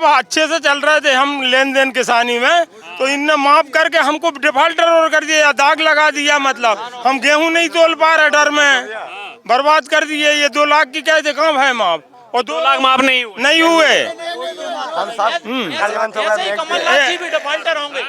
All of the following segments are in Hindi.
अच्छे से चल रहे थे हम लेन देन किसानी में, तो इनने माफ करके हमको डिफॉल्टर और कर दिया, दाग लगा दिया। मतलब हम गेहूं नहीं तोल पा रहे, डर में बर्बाद कर दिए। ये 2 लाख की कैसे कहाँ है माफ, और 2 लाख माफ नहीं हुए। हम सब ऐसे ही कमलनाथ जी भी डिफॉल्टर होंगे,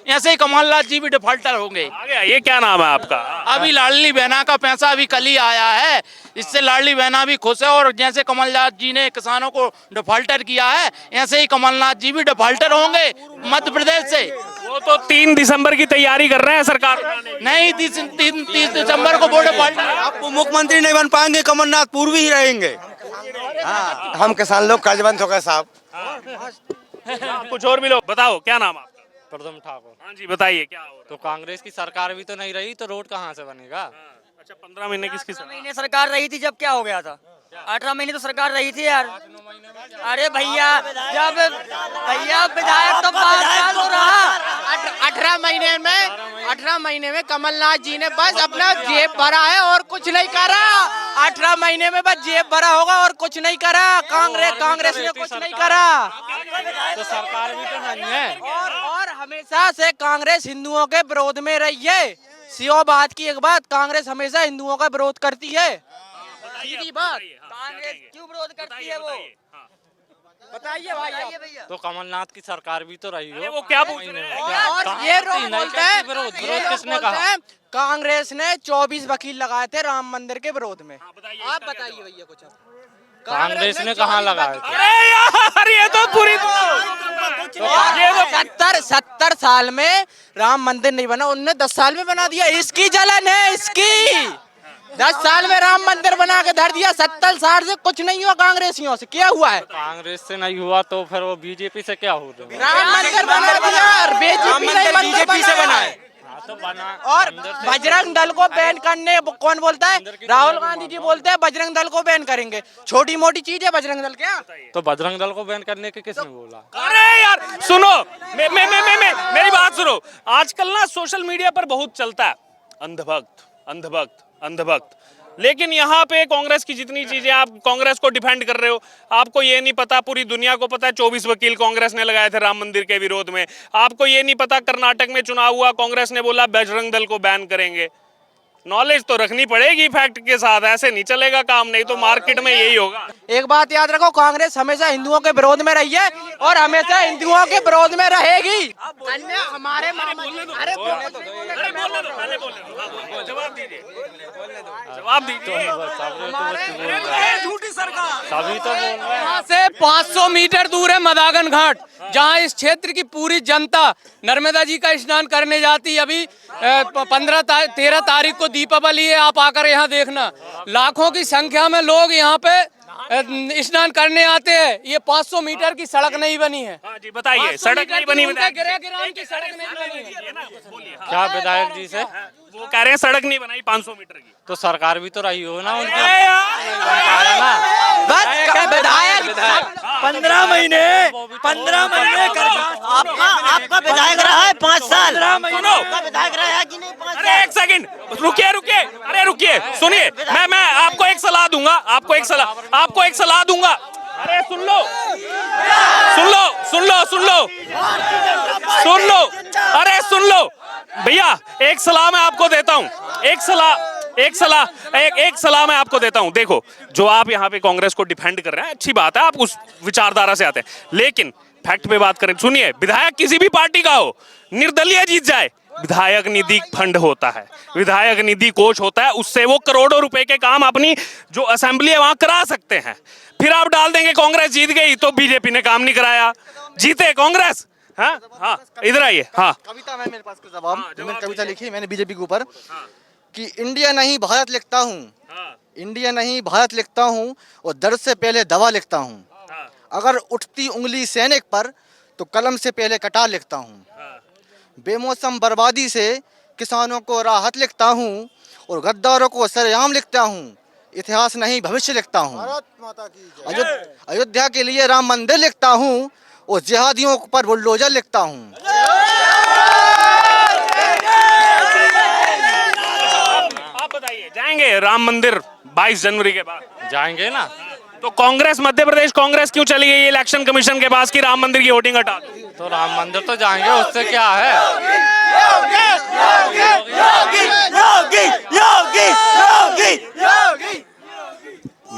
ऐसे ही कमलनाथ जी भी डिफॉल्टर होंगे। ये क्या नाम है आपका? अभी लाडली बहना का पैसा अभी कल ही आया है, इससे लाडली बहना भी खुश है। और जैसे कमलनाथ जी ने किसानों को डिफॉल्टर किया है, ऐसे ही कमलनाथ जी भी डिफॉल्टर होंगे मध्य प्रदेश से। वो तो 3 दिसंबर की तैयारी कर रहे हैं सरकार। नहीं, 30 दिसंबर को वो डिफॉल्टर। आप मुख्यमंत्री नहीं बन पाएंगे, कमलनाथ पूर्व ही रहेंगे। हाँ, हम किसान लोग कर्जबंद हो गए साहब। कुछ और भी लोग बताओ, क्या नाम आपका? प्रदम ठाकुर। हाँ जी बताइए, क्या हो तो कांग्रेस की सरकार भी तो नहीं रही, तो रोड कहाँ से बनेगा? अच्छा 15 महीने किसकी 18 महीने सरकार रही थी, जब क्या हो गया था? 18 महीने तो सरकार रही थी यार। अरे भैया, जब भैया विधायक तो 5 साल हो रहा। 18 महीने में कमलनाथ जी ने बस अपना जेब भरा है और कुछ नहीं करा। 18 महीने में बस जेब भरा होगा और कुछ नहीं करा। कांग्रेस ने कुछ नहीं करा। तो सरकार भी तो नहीं है। और हमेशा से कांग्रेस हिंदुओं के विरोध में रही है। सीओ बात की एक बात, कांग्रेस हमेशा हिंदुओं का विरोध करती है। सीधी बात, कांग्रेस क्यों विरोध करती है वो? बताइए भाई भैया। तो कमलनाथ की सरकार भी तो रही हो। वो क्या पूछ रहे हैं? और ये लोग बोलते हैं, विरोध ये किसने लोग कहा? बोलते हैं, कांग्रेस ने 24 वकील लगाए थे राम मंदिर के विरोध में। आप बताइए भैया कुछ। कांग्रेस ने कहाँ लगाए थे? अरे यार ये तो पूरी ये तो 70 साल में राम मंदिर नहीं बना, उनने 10 साल में बना दिया। इसकी जलन है, इसकी 10 साल में राम मंदिर बना के धर दिया। 70 साल से कुछ नहीं हुआ, कांग्रेसियों से क्या हुआ है? कांग्रेस से नहीं हुआ तो फिर वो बीजेपी से क्या हो रहा है? राम मंदिर बना दिया, बीजेपी से बनाए। तो बना। और बजरंग दल को बैन करने कौन बोलता है? राहुल गांधी जी बोलते हैं बजरंग दल को बैन करेंगे। छोटी मोटी चीज है बजरंग दल क्या? तो बजरंग दल को बैन करने के किसने बोला? अरे यार सुनो, मेरी बात सुनो। आजकल ना सोशल मीडिया पर बहुत चलता है अंधभक्त अंधभक्त अंधभक्त, लेकिन यहाँ पे कांग्रेस की जितनी चीजें, आप कांग्रेस को डिफेंड कर रहे हो, आपको ये नहीं पता, पूरी दुनिया को पता है 24 वकील कांग्रेस ने लगाए थे राम मंदिर के विरोध में। आपको ये नहीं पता कर्नाटक में चुनाव हुआ, कांग्रेस ने बोला बजरंग दल को बैन करेंगे। नॉलेज तो रखनी पड़ेगी फैक्ट के साथ, ऐसे नहीं चलेगा काम, नहीं तो मार्केट में यही होगा। एक बात याद रखो, कांग्रेस हमेशा हिंदुओं के विरोध में रही है और हमेशा हिंदुओं के विरोध में रहेगी। अन्य हमारे जवाब दीजिए। झूठी सरकार सभी तो बोल रहे हैं। यहाँ से 500 मीटर दूर है मदागन घाट, जहाँ इस क्षेत्र की पूरी जनता नर्मदा जी का स्नान करने जाती है। अभी 13 तारीख को दीपावली है, आप आकर यहाँ देखना, लाखों की संख्या में लोग यहाँ पे स्नान करने आते हैं। ये 500 मीटर की सड़क नहीं बनी है। हाँ जी बताइए, सड़क नहीं बनी गिरागिराम की सड़क नहीं बनी है। क्या विधायक जी से? वो कह रहे हैं सड़क नहीं बनाई 500 मीटर की। तो सरकार भी तो रही हो ना उनकी। विधायक 15 महीने आपका विधायक रहा है 5 साल। विधायक रहा है कि नहीं? 5 अरे एक सेकंड रुकिए, अरे रुकिए, सुनिए, मैं आपको एक सलाह दूंगा, आपको एक सलाह दूंगा। अरे सुन लो, अरे सुन लो भैया, एक सलाह मैं आपको देता हूँ, एक सलाह मैं आपको देता हूँ। देखो, जो आप यहाँ पे कांग्रेस को डिफेंड कर रहे हैं, अच्छी बात है, आप उस विचारधारा से आते हैं, लेकिन फैक्ट पे बात करें। सुनिए, विधायक किसी भी पार्टी का हो, निर्दलीय जीत जाए, विधायक निधि फंड होता है, विधायक निधि कोष होता है, उससे वो करोड़ों रुपए के काम अपनी जो असेंबली है वहां करा सकते हैं। फिर आप डाल देंगे कांग्रेस जीत गई तो बीजेपी ने काम नहीं कराया, जीते कांग्रेस। हाँ इधर आइए। हाँ कविता है मेरे पास का जवाब, मैंने कविता लिखी मैंने बीजेपी के ऊपर कि इंडिया नहीं भारत लिखता हूँ, इंडिया नहीं भारत लिखता हूँ और दर्द से पहले दवा लिखता हूँ। अगर उठती उंगली सैनिक पर तो कलम से पहले कटार लिखता हूँ। बेमौसम बर्बादी से किसानों को राहत लिखता हूँ और गद्दारों को सरेआम लिखता हूँ। इतिहास नहीं भविष्य लिखता हूँ। अयोध्या के लिए राम मंदिर लिखता हूँ और जिहादियों पर बुलडोजर लिखता हूँ। आप बताइए, जाएंगे राम मंदिर 22 जनवरी के बाद? जाएंगे ना। तो कांग्रेस, मध्य प्रदेश कांग्रेस क्यों चली गई इलेक्शन कमीशन के पास कि राम मंदिर की वोटिंग हटा दो? तो राम मंदिर तो जाएंगे, उससे क्या है।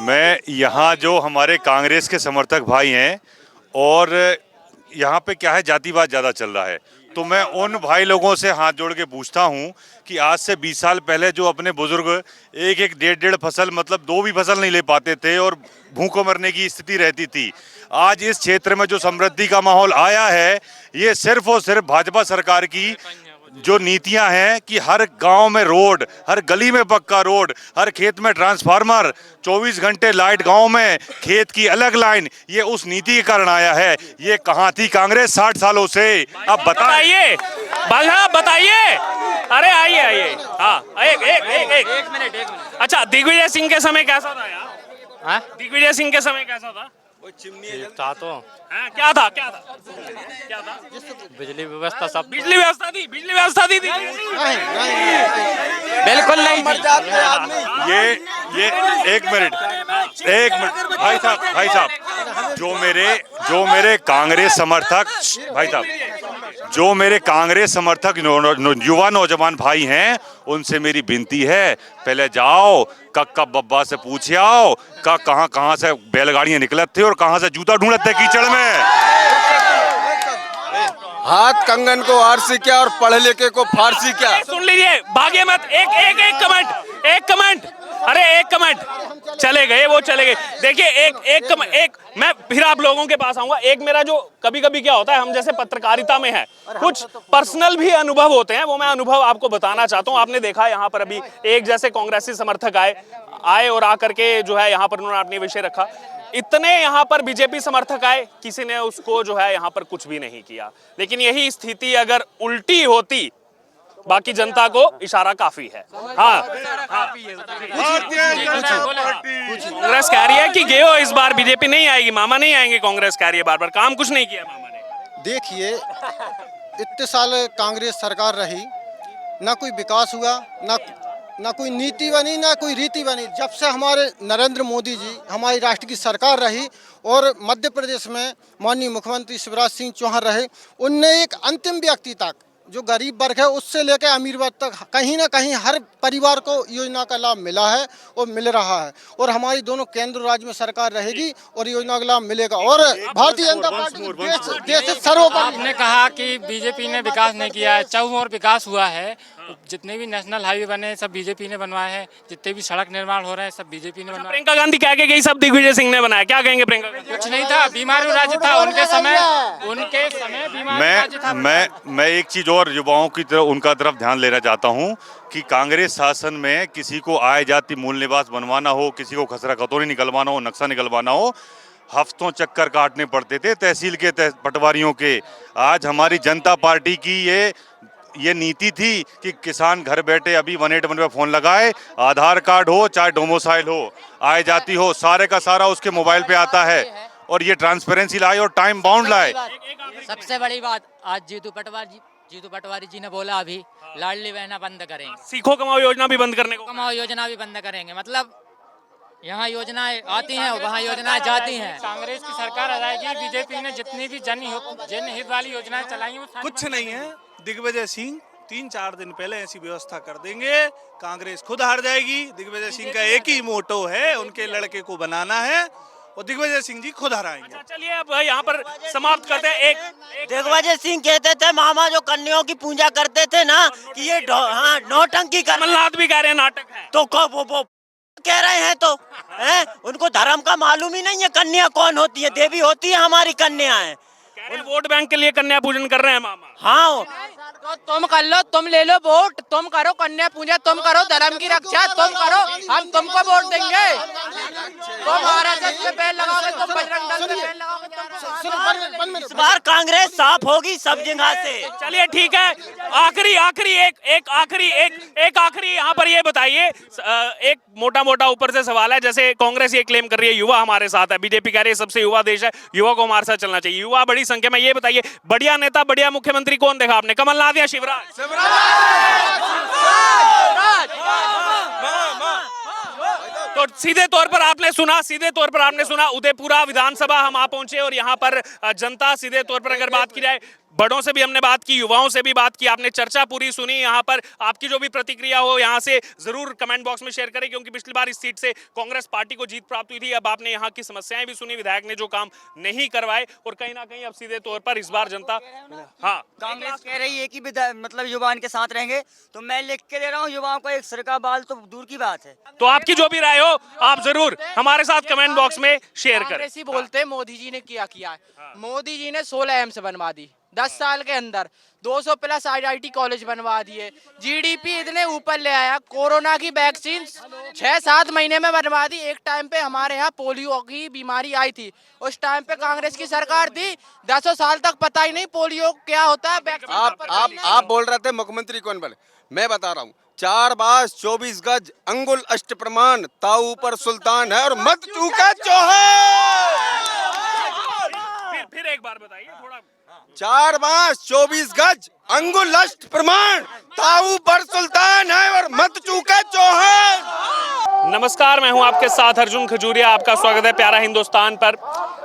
मैं यहाँ जो हमारे कांग्रेस के समर्थक भाई हैं और यहाँ पे क्या है, जातिवाद ज़्यादा चल रहा है, तो मैं उन भाई लोगों से हाथ जोड़ के पूछता हूँ कि आज से 20 साल पहले जो अपने बुजुर्ग एक एक डेढ़ फसल, मतलब 2 भी फसल नहीं ले पाते थे और भूखों मरने की स्थिति रहती थी, आज इस क्षेत्र में जो समृद्धि का माहौल आया है, ये सिर्फ और सिर्फ भाजपा सरकार की जो नीतियां हैं कि हर गांव में रोड, हर गली में पक्का रोड, हर खेत में ट्रांसफार्मर, 24 घंटे लाइट गांव में, खेत की अलग लाइन, ये उस नीति के कारण आया है। ये कहाँ थी कांग्रेस 60 सालों से? अब बताइए, बताइए। अरे आइए आइए, हाँ एक मिनट। अच्छा, दिग्विजय सिंह के समय कैसा था यार? दिग्विजय सिंह के समय कैसा था? था तो क्या था? बिजली व्यवस्था सब, बिजली व्यवस्था दी थी। बिल्कुल नहीं। ये एक मिनट भाई साहब, जो मेरे कांग्रेस समर्थक युवा नौजवान भाई हैं, उनसे मेरी विनती है, पहले जाओ कक्का बब्बा से पूछे आओ कहाँ से बैलगाड़ियां निकलत थे और कहाँ से जूता ढूंढते थे कीचड़ में। हाथ कंगन को आरसी क्या और पढ़े लिखे को फारसी क्या। सुन लीजिए, भागिए मत। एक कमेंट। अरे एक कमेंट, चले गए। देखिए एक मैं फिर आप लोगों के पास आऊंगा। एक मेरा जो कभी कभी क्या होता है, हम जैसे पत्रकारिता में है, कुछ पर्सनल भी अनुभव होते हैं, वो मैं अनुभव आपको बताना चाहता हूं। आपने देखा यहाँ पर अभी एक जैसे कांग्रेसी समर्थक आए और आकर के जो है यहाँ पर उन्होंने अपने विषय रखा। इतने यहाँ पर बीजेपी समर्थक आए, किसी ने उसको जो है यहाँ पर कुछ भी नहीं किया। लेकिन यही स्थिति अगर उल्टी होती, बाकी जनता को इशारा काफी है। हाँ, कांग्रेस कह रही है कि गेहो इस बार बीजेपी नहीं आएगी, मामा नहीं आएंगे। कांग्रेस कह रही है बार बार, काम कुछ नहीं किया मामा ने। देखिए, इतने साल कांग्रेस सरकार रही, ना कोई विकास हुआ, ना कोई नीति बनी, ना कोई रीति बनी। जब से हमारे नरेंद्र मोदी जी हमारी राष्ट्र की सरकार रही और मध्य प्रदेश में माननीय मुख्यमंत्री शिवराज सिंह चौहान रहे, उनने एक अंतिम व्यक्ति तक, जो गरीब वर्ग है उससे लेकर अमीर वर्ग तक, कहीं ना कहीं हर परिवार को योजना का लाभ मिला है और मिल रहा है। और हमारी दोनों केंद्र राज्य में सरकार रहेगी और योजना का लाभ मिलेगा। और भारतीय जनता पार्टी देश सर्वोपरि। आपने कहा कि बीजेपी ने विकास नहीं किया है, चहुओर विकास हुआ है। जितने भी नेशनल हाईवे बने सब बीजेपी ने बनवाए हैं, जितने भी सड़क निर्माण हो रहे हैं सब बीजेपी ने बनवाए। प्रियंका गांधी कह के गई सब दिग्विजय सिंह ने बनाया, क्या कहेंगे प्रियंका गांधी? कुछ नहीं था, बीमारू राज्य था उनके समय बीमारू राज्य था। मैं एक चीज और युवाओं की तरफ, उनका तरफ ध्यान लेना चाहता हूं कि कांग्रेस शासन में किसी को आय जाति मूल निवास बनवाना हो, किसी को खसरा खतौनी निकलवाना हो, नक्शा निकलवाना हो, हफ्तों चक्कर काटने पड़ते थे तहसील के पटवारियों के। आज हमारी जनता पार्टी की ये नीति थी कि किसान घर बैठे अभी 181 पे फोन लगाए, आधार कार्ड हो चाहे डोमिसाइल हो, आय जाति हो, सारे का सारा उसके मोबाइल पे आता है। और ये ट्रांसपेरेंसी लाए और टाइम बाउंड लाए। सबसे बड़ी बात, आज जीतू पटवारी जी ने बोला अभी लाडली बहना बंद करेंगे, सीखो कमाओ योजना भी बंद करने को, कमाओ योजना भी बंद करेंगे। मतलब यहाँ योजनाएं आती हैं वहाँ योजनाएं जाती हैं। कांग्रेस की सरकार आ जाएगी, बीजेपी ने जितनी भी जनहित वाली योजनाएं चलाई वो कुछ नहीं है। दिग्विजय सिंह 3-4 दिन पहले ऐसी व्यवस्था कर देंगे, कांग्रेस खुद हार जाएगी। दिग्विजय सिंह का एक ही मोटो है, उनके लड़के को बनाना है और दिग्विजय सिंह जी खुद हराएंगे। अच्छा, चलिए अब यहाँ पर समाप्त करते हैं। एक दिग्विजय सिंह कहते थे मामा जो कन्याओं की पूजा करते थे ना कि ये नौटंकी कर, कमलनाथ भी कह रहे हैं नाटक है, तो वो कह रहे हैं तो हैं, उनको धर्म का मालूम ही नहीं है। कन्या कौन होती है? देवी होती है हमारी कन्याएं। वोट बैंक के लिए कन्या पूजन कर रहे हैं मामा। हाँ, तुम कर लो, तुम ले लो वोट, तुम करो कन्या पूजा, तुम करो धर्म की रक्षा, तुम करो, हम तुमको वोट देंगे। तुम आरएसएस पे बैन लगाओगे, तुम बजरंग दल पे बैन लगाओगे। इस बार कांग्रेस साफ होगी सब जगह से। चलिए ठीक है, आखिरी यहाँ पर ये बताइए, एक मोटा ऊपर से सवाल है। जैसे कांग्रेस ये क्लेम कर रही है युवा हमारे साथ है, बीजेपी कह रही है सबसे युवा देश है, युवा को हमारे साथ चलना चाहिए, युवा बड़ी संख्या में। ये बताइए, बढ़िया नेता बढ़िया मुख्यमंत्री कौन देखा आपने, कमलनाथ या शिवराज? तो सीधे तौर पर आपने सुना उदयपुरा विधानसभा हम आ पहुंचे और यहाँ पर जनता सीधे तौर पर अगर बात की जाए, बड़ों से भी हमने बात की, युवाओं से भी बात की, आपने चर्चा पूरी सुनी। यहाँ पर आपकी जो भी प्रतिक्रिया हो यहाँ से जरूर कमेंट बॉक्स में शेयर करें, क्योंकि पिछली बार इस सीट से कांग्रेस पार्टी को जीत प्राप्त हुई थी। अब आपने यहाँ की समस्याएं भी सुनी, विधायक ने जो काम नहीं करवाए, और कहीं ना कहीं अब सीधे तौर पर इस बार जनता कांग्रेस कह रही है कि मतलब युवा इनके साथ रहेंगे, तो मैं लिख के दे रहा हूँ युवाओं को एक सर का बाल तो दूर की बात है। तो आपकी जो भी राय हो आप जरूर हमारे साथ कमेंट बॉक्स में शेयर करें। कांग्रेसी बोलते हैं मोदी जी ने किया है। मोदी जी ने 16 एम्स बनवा दी 10 साल के अंदर, 200 प्लस IIT कॉलेज बनवा दिए, GDP इतने ऊपर ले आया, कोरोना की वैक्सीन 6-7 महीने में बनवा दी। एक टाइम पे हमारे यहाँ पोलियो की बीमारी आई थी, उस टाइम पे कांग्रेस की सरकार थी, 10 साल तक पता ही नहीं पोलियो क्या होता है। आप बोल रहे थे मुख्यमंत्री कौन बने, मैं बता रहा हूँ 4 बास 24 गज अंगुल अष्ट प्रमाण ताऊ पर सुल्तान है और मत चूका चौहान। फिर एक बार बताइए थोड़ा। 4 बास 24 गज अंगुल अष्ट प्रमाण ताऊ पर सुल्तान है और मत चूका चौहान। नमस्कार, मैं हूं आपके साथ अर्जुन खजूरिया। आपका स्वागत है प्यारा हिंदुस्तान पर।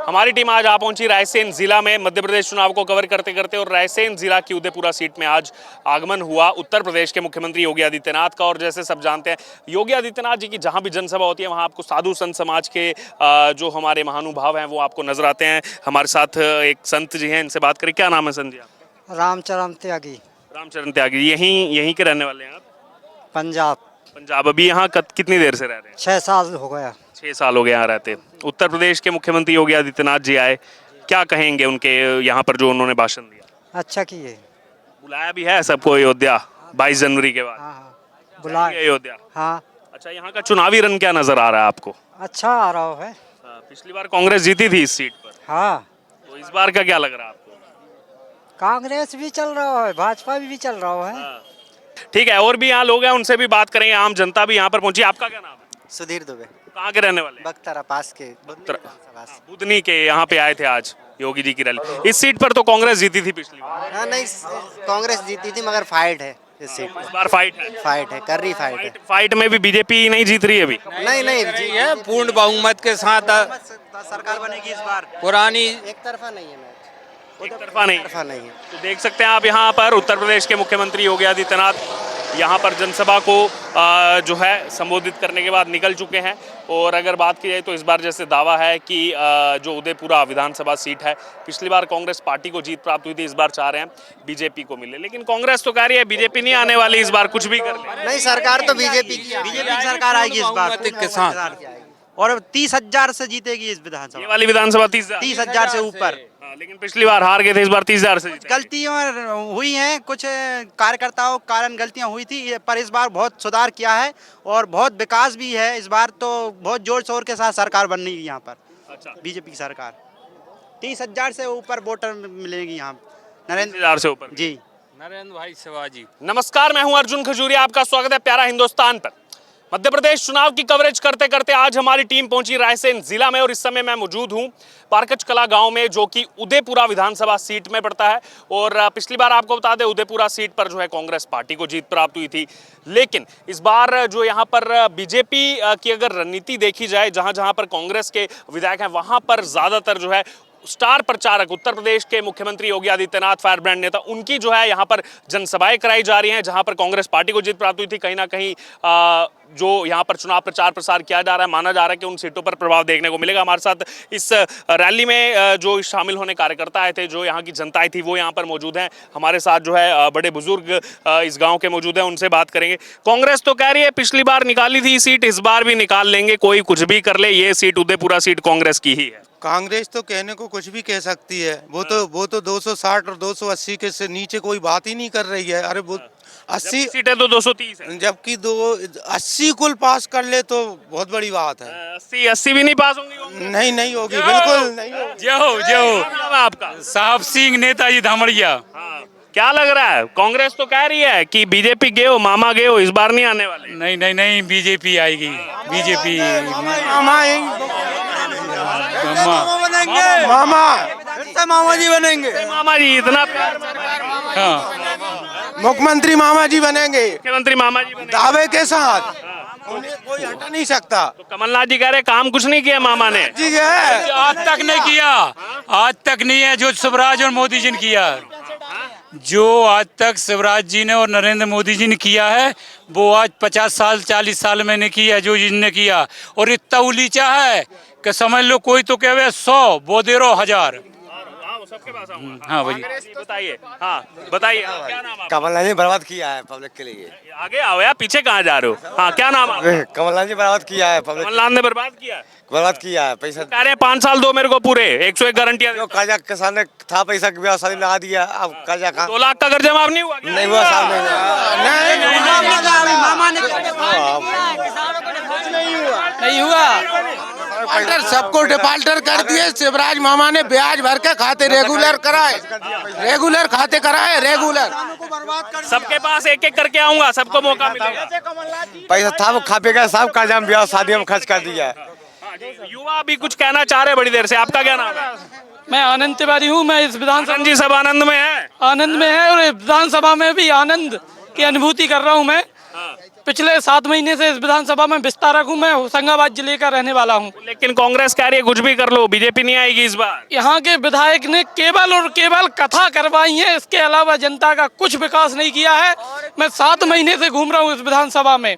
हमारी टीम आज आ पहुंची रायसेन जिला में मध्य प्रदेश चुनाव को कवर करते करते, और रायसेन जिला की उदयपुरा सीट में आज आगमन हुआ उत्तर प्रदेश के मुख्यमंत्री योगी आदित्यनाथ का। और जैसे सब जानते हैं, योगी आदित्यनाथ जी की जहां भी जनसभा होती है वहां आपको साधु संत समाज के जो हमारे महानुभाव हैं वो आपको नजर आते हैं। हमारे साथ एक संत जी हैं, इनसे बात करें। क्या नाम है संत जी? रामचरण त्यागी, रामचरण त्यागी। यहीं के रहने वाले हैं आप? पंजाब। अभी यहाँ कितनी देर से रह रहे हैं? 6 साल हो गया। 6 साल हो गए यहाँ रहते। उत्तर प्रदेश के मुख्यमंत्री योगी आदित्यनाथ जी आए, क्या कहेंगे उनके यहाँ पर जो उन्होंने भाषण दिया? अच्छा किए, बुलाया भी है सबको अयोध्या 22 जनवरी के बाद। हाँ बुलाए अयोध्या। हाँ। अच्छा, यहाँ का चुनावी रन क्या नजर आ रहा है आपको? अच्छा आ रहा है। पिछली बार कांग्रेस जीती थी इस सीट पर, हाँ तो इस बार का क्या लग रहा है आपको? कांग्रेस भी चल रहा है, भाजपा भी चल रहा है। ठीक है, और भी यहाँ लोग हैं, उनसे भी बात करेंगे। आम जनता भी यहाँ पर पहुंची। आपका क्या नाम है? सुधीर दुबे, कहाँ के रहने वाले? बख्तरा पास के बुधनी के। यहाँ पे आए थे आज योगी जी की रैली। इस सीट पर तो कांग्रेस जीती थी पिछली बार। हाँ नहीं, कांग्रेस जीती थी मगर फाइट है इस सीट इस बार फाइट है। कर रही फाइट है। फाइट में भी बीजेपी नहीं जीत रही है अभी? नहीं है पूर्ण बहुमत के साथ सरकार बनेगी इस बार। पुरानी एक तरफा नहीं है, एक तरफा नहीं है। तो देख सकते हैं आप यहाँ पर उत्तर प्रदेश के मुख्यमंत्री योगी आदित्यनाथ यहाँ पर जनसभा को जो है संबोधित करने के बाद निकल चुके हैं। और अगर बात की जाए तो इस बार जैसे दावा है कि जो उदयपुरा विधानसभा सीट है, पिछली बार कांग्रेस पार्टी को जीत प्राप्त हुई थी, इस बार चाह रहे हैं बीजेपी को मिले। लेकिन कांग्रेस तो कह रही है बीजेपी नहीं आने वाली इस बार, कुछ भी कर ले। नहीं, सरकार तो बीजेपी की सरकार आएगी इस बार के साथ, और 30,000 से जीतेगी इस विधानसभा। ये वाली विधानसभा 30,000 से ऊपर। लेकिन पिछली बार हार गए थे, इस बार 30,000 से जीते। गलतियां हुई हैं, कुछ कार्यकर्ताओं के कारण गलतियां हुई थी, पर इस बार बहुत सुधार किया है और बहुत विकास भी है। इस बार तो बहुत जोर शोर के साथ सरकार बननी है यहाँ पर। अच्छा, बीजेपी की सरकार। 30,000 से ऊपर वोटर मिलेगी यहाँ। 30,000 से ऊपर जी। नरेंद्र भाई शिवाजी। नमस्कार, मैं हूं अर्जुन खजूरिया। आपका स्वागत है प्यारा हिंदुस्तान पर। मध्य प्रदेश चुनाव की कवरेज करते करते आज हमारी टीम पहुंची रायसेन जिला में, और इस समय मैं मौजूद हूं पारकच कला गांव में, जो कि उदयपुरा विधानसभा सीट में पड़ता है। और पिछली बार आपको बता दें उदयपुरा सीट पर जो है कांग्रेस पार्टी को जीत प्राप्त हुई थी। लेकिन इस बार जो यहाँ पर बीजेपी की अगर रणनीति देखी जाए, जहां जहां पर कांग्रेस के विधायक हैं वहां पर ज्यादातर जो है स्टार प्रचारक उत्तर प्रदेश के मुख्यमंत्री योगी आदित्यनाथ, फायर ब्रांड नेता, उनकी जो है यहाँ पर जनसभाएं कराई जा रही हैं। जहाँ पर कांग्रेस पार्टी को जीत प्राप्त हुई थी, कहीं ना कहीं जो यहाँ पर चुनाव प्रचार प्रसार किया जा रहा है, माना जा रहा है कि उन सीटों पर प्रभाव देखने को मिलेगा। हमारे साथ इस रैली में जो शामिल होने कार्यकर्ता आए थे, जो यहाँ की जनता आई थी, वो यहाँ पर मौजूद हैं। हमारे साथ जो है बड़े बुजुर्ग इस गाँव के मौजूद हैं, उनसे बात करेंगे। कांग्रेस तो कह रही है पिछली बार निकाली थी सीट, इस बार भी निकाल लेंगे, कोई कुछ भी कर ले, ये सीट उदयपुरा सीट कांग्रेस की ही है। कांग्रेस तो कहने को कुछ भी कह सकती है, वो तो 260 और 280 के से नीचे कोई बात ही नहीं कर रही है। अरे वो 80 सीटें तो 230 है, जबकि 80 कुल पास कर ले तो बहुत बड़ी बात है। 80 भी नहीं पास होंगी? नहीं होगी, बिल्कुल नहीं होगी। जो आपका साहब सिंह, नेताजी धामड़िया। क्या लग रहा है? कांग्रेस तो कह रही है कि बीजेपी गए हो, मामा गए हो, इस बार नहीं आने वाले। नहीं बीजेपी आएगी। बीजेपी मामा जी बनेंगे। मामा जी इतना मुख्यमंत्री मामा जी बनेंगे, मुख्यमंत्री मामा जी बनेंगे दावे के साथ। उन्हें कोई हटा नहीं सकता। तो कमलनाथ जी कह रहे काम कुछ नहीं किया मामा ने। जी है, आज तक नहीं किया, आज तक नहीं है जो शिवराज और मोदी जी ने किया। जो आज तक शिवराज जी ने और नरेंद्र मोदी जी ने किया है वो आज 50 साल 40 साल में नहीं किया जो जिनने किया। और इतना उलीचा है कि समझ लो कोई तो कहे 100 वो दे रो 1000। सबके पास हाँ भाई बताइए। हाँ बताइए, क्या नाम आपका? कमलनाथ जी बर्बाद किया है पब्लिक के लिए। आगे आओ यार, पीछे कहाँ जा रहे हो? हाँ क्या नाम आपका? कमलनाथ जी बर्बाद किया है पब्लिक, कमलनाथ ने बर्बाद किया। बर्बाद किया है पैसा। कह रहे हैं 5 साल दो मेरे को पूरे, 101 गारंटियां। जो कर्जा किसान ने था पैसा की व्यवस्था लगा दिया, अब कर्जा कहाँ? 2 लाख का कर्जा माफ नहीं हुआ क्या? नहीं हुआ साहब, नहीं नहीं हुआ। डिफाल्टर सबको डिफाल्टर कर दिए। शिवराज मामा ने ब्याज भर के खाते रेगुलर कराए, रेगुलर खाते कराए, रेगुलर। सबके पास एक एक करके आऊंगा, सबको मौका मिलेगा। पैसा था वो खा पे गया, सब कर्जा में ब्याह शादी में खर्च कर दिया। युवा भी कुछ कहना चाह रहे बड़ी देर से। आपका क्या नाम है? मैं आनंद तिवारी हूँ। मैं इस विधानसभा जी सब आनंद में है। आनंद में है और विधानसभा में भी आनंद की अनुभूति कर रहा हूँ। मैं पिछले 7 महीने से इस विधानसभा में विस्तारक हूँ। मैं होशंगाबाद जिले का रहने वाला हूँ। लेकिन कांग्रेस कह रही है कुछ भी कर लो बीजेपी नहीं आएगी इस बार। यहाँ के विधायक ने केवल और केवल कथा करवाई है, इसके अलावा जनता का कुछ विकास नहीं किया है। मैं 7 महीने से घूम रहा हूँ इस विधानसभा में।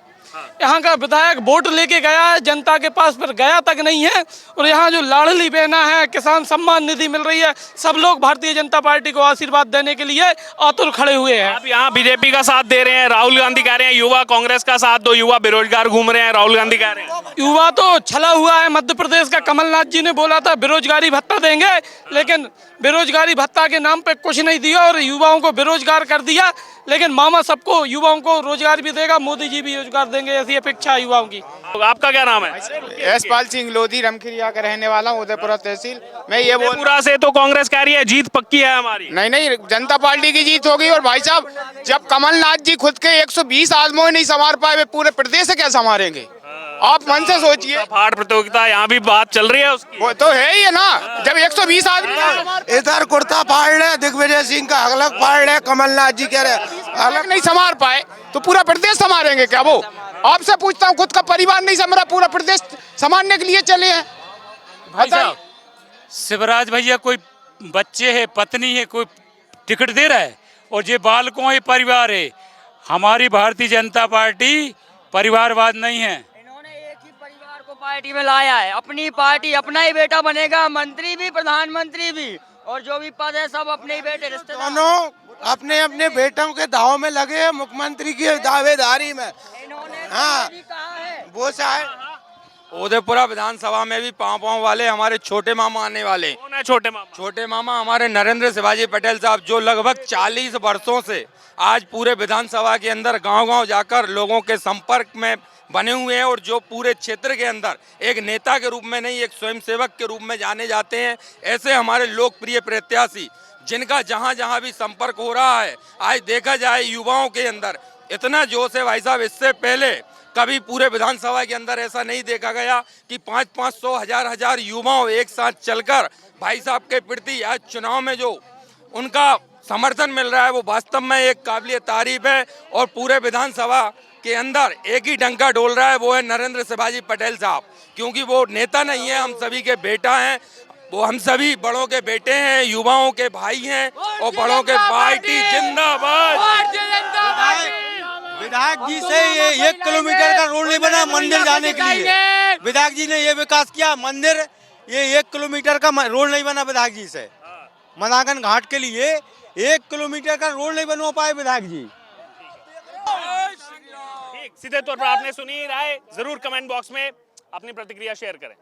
यहाँ का विधायक वोट लेके गया है, जनता के पास पर गया तक नहीं है। और यहाँ जो लाडली बहना है, किसान सम्मान निधि मिल रही है, सब लोग भारतीय जनता पार्टी को आशीर्वाद देने के लिए आतुर खड़े हुए हैं। आप यहाँ बीजेपी का साथ दे रहे हैं, राहुल गांधी कह रहे हैं युवा कांग्रेस का साथ दो, युवा बेरोजगार घूम रहे हैं, राहुल गांधी कह रहे हैं। युवा तो छला हुआ है। मध्य प्रदेश का कमलनाथ जी ने बोला था बेरोजगारी भत्ता देंगे, लेकिन बेरोजगारी भत्ता के नाम पे कुछ नहीं दिया और युवाओं को बेरोजगार कर दिया। लेकिन मामा सबको युवाओं को रोजगार भी देगा, मोदी जी भी रोजगार देंगे, ऐसी अपेक्षा है युवाओं की। आपका क्या नाम है? यशपाल सिंह लोधी, रमखिरिया का रहने वाला हूँ, उदयपुरा तहसील। मैं ये बोल पूरा से तो कांग्रेस कह रही है जीत पक्की है हमारी। नहीं, जनता पार्टी की जीत होगी। और भाई साहब, जब कमलनाथ जी खुद के 120 आदमी नहीं संभाल पाए, वे पूरे प्रदेश से क्या संभालेंगे? आप मन से सोचिए। फाड़ प्रतियोगिता यहाँ भी बात चल रही है उसकी। वो तो है ही ना, जब 120 आदमी इधर कुर्ता फाड़ ले दिग्विजय सिंह का, अलग फाड़ ले कमलनाथ जी कह रहे अलग नहीं संभाल पाए तो पूरा प्रदेश संभालेंगे क्या वो? आपसे पूछता हूँ, खुद का परिवार नहीं संभाला, पूरा प्रदेश संभालने के लिए चले हैं। भाई साहब, शिवराज भैया कोई बच्चे है, पत्नी है, कोई टिकट दे रहा है और ये बालकों है, परिवार है। हमारी भारतीय जनता पार्टी परिवारवाद नहीं है। इन्होंने एक ही परिवार को पार्टी में लाया है, अपनी पार्टी, अपना ही बेटा बनेगा, मंत्री भी प्रधानमंत्री भी, और जो भी पद है सब अपने ही बेटे रिश्तेदार। दोनों अपने अपने बेटों के दाव में लगे हैं, मुख्यमंत्री की दावेदारी में। हाँ वो चाहे उदयपुरा विधानसभा में भी पाँव वाले हमारे छोटे मामा आने वाले। कौन है छोटे मामा? छोटे मामा हमारे नरेंद्र शिवाजी पटेल साहब, जो लगभग 40 वर्षों से आज पूरे विधानसभा के अंदर गांव-गांव जाकर लोगों के संपर्क में बने हुए हैं और जो पूरे क्षेत्र के अंदर एक नेता के रूप में नहीं, एक स्वयंसेवक के रूप में जाने जाते हैं। ऐसे हमारे लोकप्रिय प्रत्याशी जिनका जहां जहां भी संपर्क हो रहा है, आज देखा जाए युवाओं के अंदर इतना जोश है भाई साहब। इससे पहले कभी पूरे विधानसभा के अंदर ऐसा नहीं देखा गया कि 500 हजार युवाओं एक साथ चलकर भाई साहब के प्रति आज चुनाव में जो उनका समर्थन मिल रहा है वो वास्तव में एक काबिल तारीफ है। और पूरे विधानसभा के अंदर एक ही डंका डोल रहा है, वो है नरेंद्र शिवाजी पटेल साहब, क्योंकि वो नेता नहीं है, हम सभी के बेटा हैं। वो हम सभी बड़ों के बेटे हैं, युवाओं के भाई हैं और बड़ों के पार्टी जिंदाबाद। विधायक जी से ये 1 किलोमीटर का रोड नहीं बना मंदिर जाने के लिए। विधायक जी ने ये विकास किया, मंदिर ये 1 किलोमीटर का रोड नहीं बना विधायक जी से। मदागन घाट के लिए 1 किलोमीटर का रोड नहीं बनवा पाए विधायक जी। ठीक, सीधे तौर पर आपने सुनी राय, जरूर कमेंट बॉक्स में अपनी प्रतिक्रिया शेयर करें।